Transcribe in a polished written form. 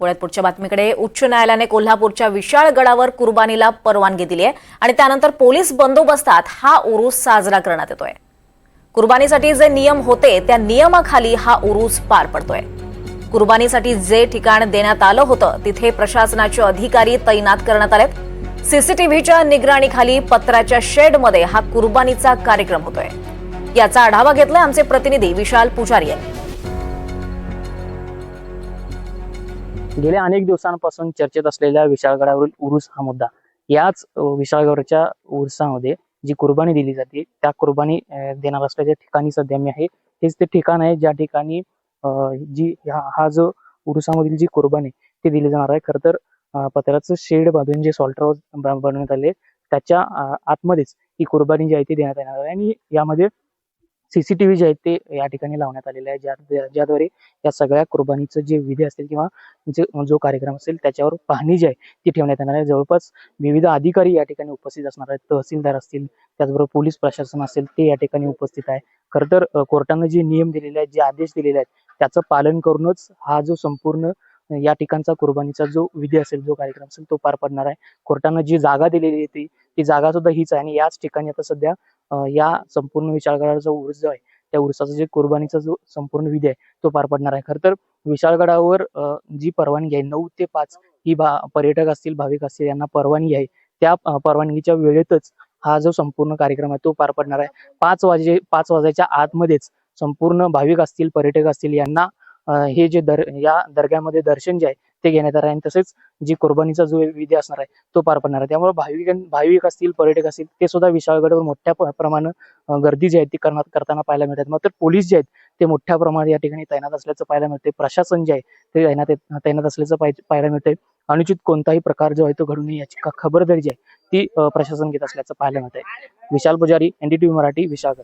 पुण्यात पुढच्या बातमीकडे उच्च न्यायालयाने कोल्हापूरच्या विशाळगडावर कुर्बानीला परवानगी दिली आहे आणि त्यानंतर पोलीस बंदोबस्तात हा उरूस साजरा करण्यात येतोय। कुर्बानीसाठी जे नियम होते त्या नियमाखाली हा उरूस पार पडतोय। कुर्बानीसाठी जे ठिकाण देण्यात आलं होतं तिथे प्रशासनाचे अधिकारी तैनात करण्यात आलेत। सीसीटीव्हीच्या निगराणीखाली पत्र्याच्या शेडमध्ये हा कुर्बानीचा कार्यक्रम होतोय। याचा आढावा घेतलाय आमचे प्रतिनिधी विशाल पुजारी यांनी। गेल्या अनेक दिवसांपासून चर्चेत असलेल्या विशाळगडावरील उरूस हा मुद्दा। याच विशाळगडाच्या उरुसामध्ये जी कुर्बानी दिली जाते त्या कुर्बानी देणार असल्याच्या ठिकाणी सध्या मी आहे। हेच ते ठिकाण आहे ज्या ठिकाणी हा जो उरुसामधील जी कुर्बानी ती दिली जाणार आहे। खर तर पत्र्याचं शेड बांधून जे सॉल्टर हाऊस बनवण्यात आले त्याच्या आतमध्येच ही कुर्बानी जी आहे ती देण्यात येणार आहे आणि यामध्ये सीसीटीव्ही जे आहेत ते या ठिकाणी लावण्यात आलेले आहे, ज्याद्वारे या सगळ्या कुर्बानीचं जे विधी असतील किंवा जो कार्यक्रम असेल त्याच्यावर पाहणी जी आहे ती ठेवण्यात येणार आहे। जवळपास विविध अधिकारी या ठिकाणी उपस्थित असणार आहेत, तहसीलदार असतील, त्याचबरोबर पोलीस प्रशासन असेल ते या ठिकाणी उपस्थित आहे। खर तर कोर्टाने जे नियम दिलेले आहेत, जे आदेश दिलेले आहेत त्याचं पालन करूनच हा जो संपूर्ण या ठिकाणचा कुर्बानीचा जो विधी असेल, जो कार्यक्रम असेल तो पार पडणार आहे। कोर्टाने जी जागा दिलेली आहे ती जागा सुद्धा हीच आहे आणि याच ठिकाणी आता सध्या या संपूर्ण विशाळगडाचा उरूस जो आहे त्या उरुसाचा जे कुर्बानीचा जो संपूर्ण विधी आहे तो पार पडणार आहे। खर तर विशाळगडावर जी परवानगी आहे 9 ते 5 ही पर्यटक असतील, भाविक असतील यांना परवानगी आहे, त्या परवानगीच्या वेळेतच हा जो संपूर्ण कार्यक्रम आहे तो पार पडणार आहे। 5 वाजायच्या आतमध्येच संपूर्ण भाविक असतील, पर्यटक असतील यांना हे जे या दर्ग्यामध्ये दर्शन जे आहे ते घेण्यात येणार आहे आणि तसेच जी कुर्बानीचा जो विधी असणार आहे तो पार पडणार आहे। त्यामुळे भाविक असतील, पर्यटक असतील ते सुद्धा विशाळगडावर मोठ्या प्रमाणात गर्दी जी आहे ती करताना पाहायला मिळतात। मात्र पोलीस जे आहेत ते मोठ्या प्रमाणात या ठिकाणी तैनात असल्याचं पाहायला मिळते। प्रशासन जे आहे ते तैनात असल्याचं पाहायला मिळते। अनुचित कोणताही प्रकार जो आहे तो घडू नये याची खबरदारी जी आहे ती प्रशासन घेत असल्याचं पाहायला मिळते। विशाल पुजारी, NDTV मराठी, विशाळगड।